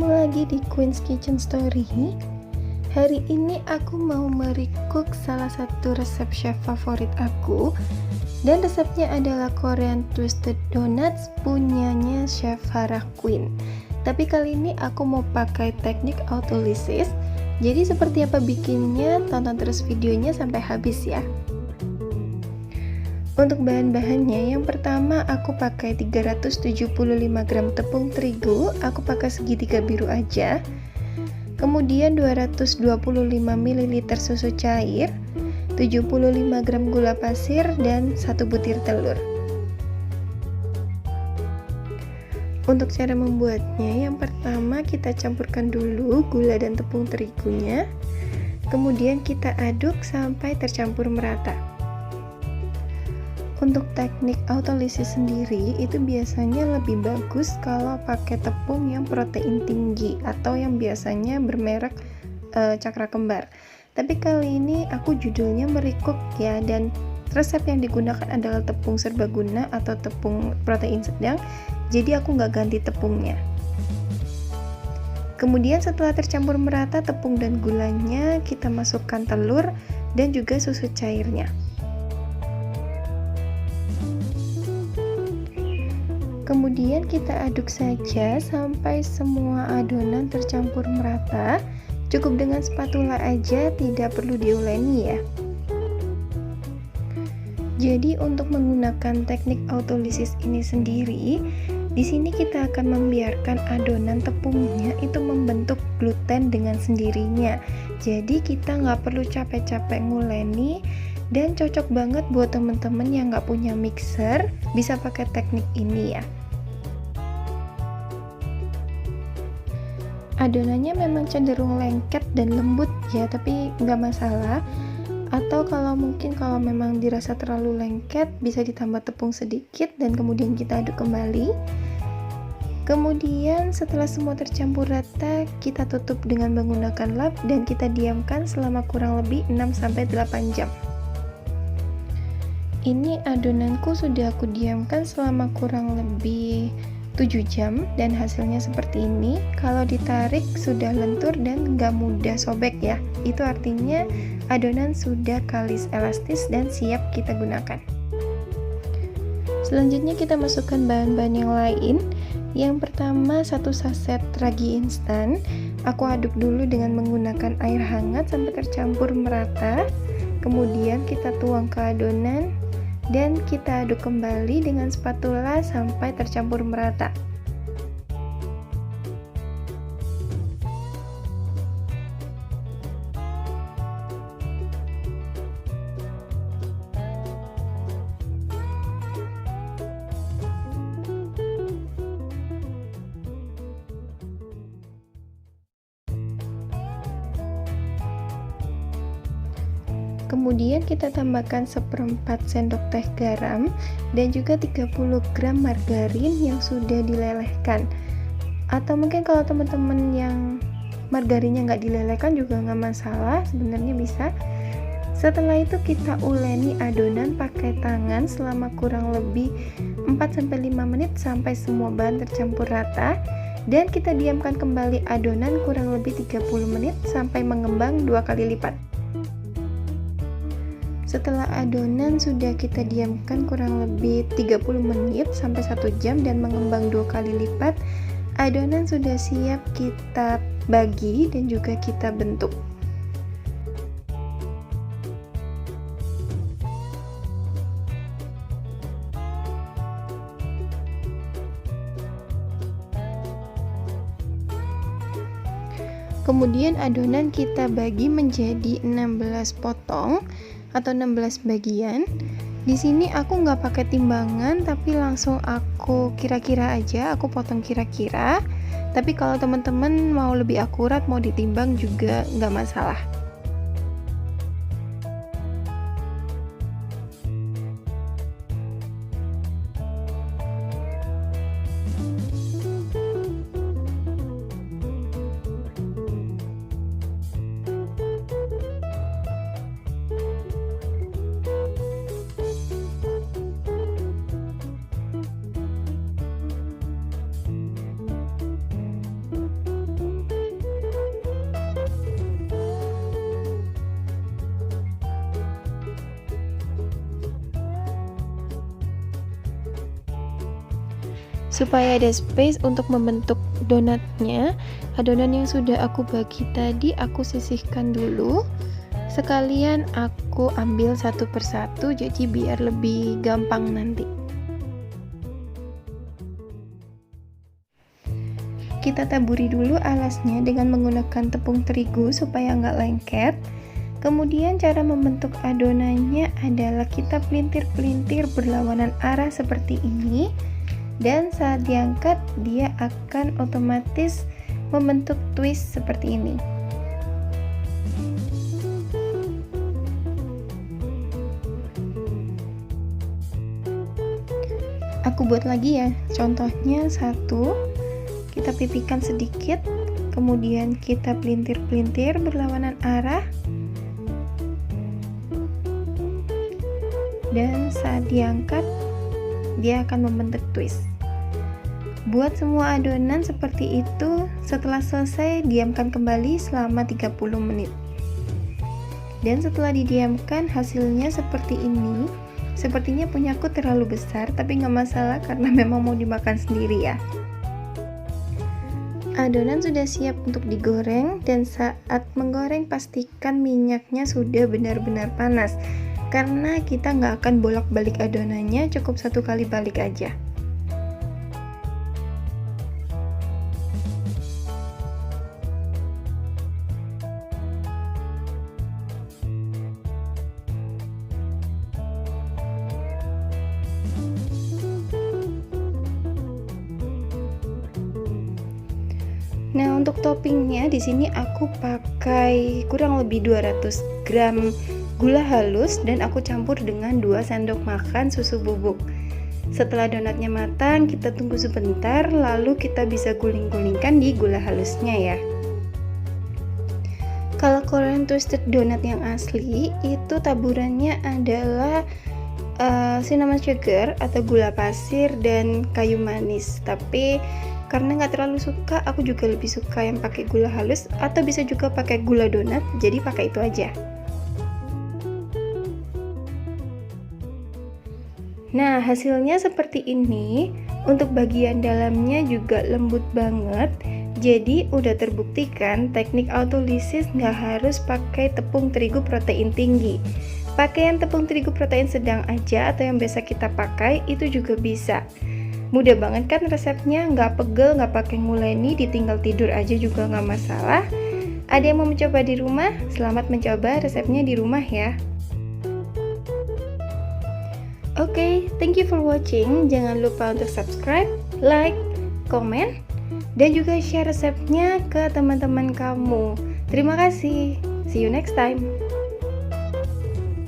Ketemu lagi di Queen's Kitchen Story. Hari ini aku mau merecook salah satu resep chef favorit aku, dan resepnya adalah Korean Twisted Donuts punyanya Chef Farah Queen. Tapi kali ini aku mau pakai teknik autolysis. Jadi seperti apa bikinnya, tonton terus videonya sampai habis ya. Untuk bahan-bahannya, yang pertama aku pakai 375 gram tepung terigu, aku pakai segitiga biru aja. Kemudian 225 ml susu cair, 75 gram gula pasir, dan 1 butir telur. Untuk cara membuatnya, yang pertama kita campurkan dulu gula dan tepung terigunya. Kemudian kita aduk sampai tercampur merata. Untuk teknik autolysis sendiri itu biasanya lebih bagus kalau pakai tepung yang protein tinggi atau yang biasanya bermerek Cakra Kembar. Tapi kali ini aku judulnya merecook ya, dan resep yang digunakan adalah tepung serbaguna atau tepung protein sedang. Jadi aku nggak ganti tepungnya. Kemudian setelah tercampur merata tepung dan gulanya, kita masukkan telur dan juga susu cairnya. Kemudian kita aduk saja sampai semua adonan tercampur merata. Cukup dengan spatula aja, tidak perlu diuleni ya. Jadi untuk menggunakan teknik autolysis ini sendiri, di sini kita akan membiarkan adonan tepungnya itu membentuk gluten dengan sendirinya. Jadi kita nggak perlu capek-capek nguleni, dan cocok banget buat temen-temen yang nggak punya mixer, bisa pakai teknik ini ya. Adonannya memang cenderung lengket dan lembut ya, tapi nggak masalah. Atau kalau memang dirasa terlalu lengket, bisa ditambah tepung sedikit dan kemudian kita aduk kembali. Kemudian setelah semua tercampur rata, kita tutup dengan menggunakan lap dan kita diamkan selama kurang lebih 6-8 jam. Ini adonanku sudah aku diamkan selama kurang lebih 7 jam dan hasilnya seperti ini. Kalau ditarik sudah lentur dan nggak mudah sobek ya. Itu artinya adonan sudah kalis elastis dan siap kita gunakan. Selanjutnya kita masukkan bahan-bahan yang lain. Yang pertama 1 saset ragi instan. Aku aduk dulu dengan menggunakan air hangat sampai tercampur merata. Kemudian kita tuang ke adonan dan kita aduk kembali dengan spatula sampai tercampur merata. Kemudian kita tambahkan 1/4 sendok teh garam dan juga 30 gram margarin yang sudah dilelehkan. Atau mungkin kalau teman-teman yang margarinnya nggak dilelehkan juga nggak masalah, sebenarnya bisa. Setelah itu kita uleni adonan pakai tangan selama kurang lebih 4-5 menit sampai semua bahan tercampur rata, dan kita diamkan kembali adonan kurang lebih 30 menit sampai mengembang 2 kali lipat. Setelah adonan sudah kita diamkan kurang lebih 30 menit sampai 1 jam dan mengembang 2 kali lipat, adonan sudah siap kita bagi dan juga kita bentuk. Kemudian adonan kita bagi menjadi 16 potong atau 16 bagian. Di sini aku nggak pakai timbangan, tapi langsung aku kira-kira aja, aku potong kira-kira. Tapi kalau teman-teman mau lebih akurat, mau ditimbang juga nggak masalah. Supaya ada space untuk membentuk donatnya, adonan yang sudah aku bagi tadi aku sisihkan dulu. Sekalian aku ambil satu persatu jadi biar lebih gampang nanti. Kita taburi dulu alasnya dengan menggunakan tepung terigu supaya nggak lengket. Kemudian cara membentuk adonannya adalah kita pelintir-pelintir berlawanan arah seperti ini. Dan saat diangkat dia akan otomatis membentuk twist seperti ini. Aku buat lagi ya, contohnya satu, kita pipihkan sedikit, kemudian kita pelintir-pelintir berlawanan arah, dan saat diangkat dia akan membentuk twist. Buat semua adonan seperti itu. Setelah selesai, diamkan kembali selama 30 menit. Dan setelah didiamkan, hasilnya seperti ini. Sepertinya punyaku terlalu besar, tapi nggak masalah karena memang mau dimakan sendiri ya. Adonan sudah siap untuk digoreng, dan saat menggoreng pastikan minyaknya sudah benar-benar panas. Karena kita nggak akan bolak-balik adonannya, cukup satu kali balik aja. Nah, untuk toppingnya di sini aku pakai kurang lebih 200 gram gula halus dan aku campur dengan 2 sendok makan susu bubuk. Setelah donatnya matang, kita tunggu sebentar, lalu kita bisa guling-gulingkan di gula halusnya ya. Kalau Korean twisted donat yang asli, itu taburannya adalah cinnamon sugar atau gula pasir dan kayu manis. Tapi karena nggak terlalu suka, aku juga lebih suka yang pakai gula halus atau bisa juga pakai gula donat, jadi pakai itu aja. Nah, hasilnya seperti ini. Untuk bagian dalamnya juga lembut banget. Jadi udah terbuktikan teknik autolysis nggak harus pakai tepung terigu protein tinggi. Pakai yang tepung terigu protein sedang aja atau yang biasa kita pakai itu juga bisa. Mudah banget kan resepnya, nggak pegel, nggak pakai nguleni, ditinggal tidur aja juga nggak masalah. Ada yang mau mencoba di rumah? Selamat mencoba resepnya di rumah ya. Oke, thank you for watching. Jangan lupa untuk subscribe, like, komen, dan juga share resepnya ke teman-teman kamu. Terima kasih. See you next time.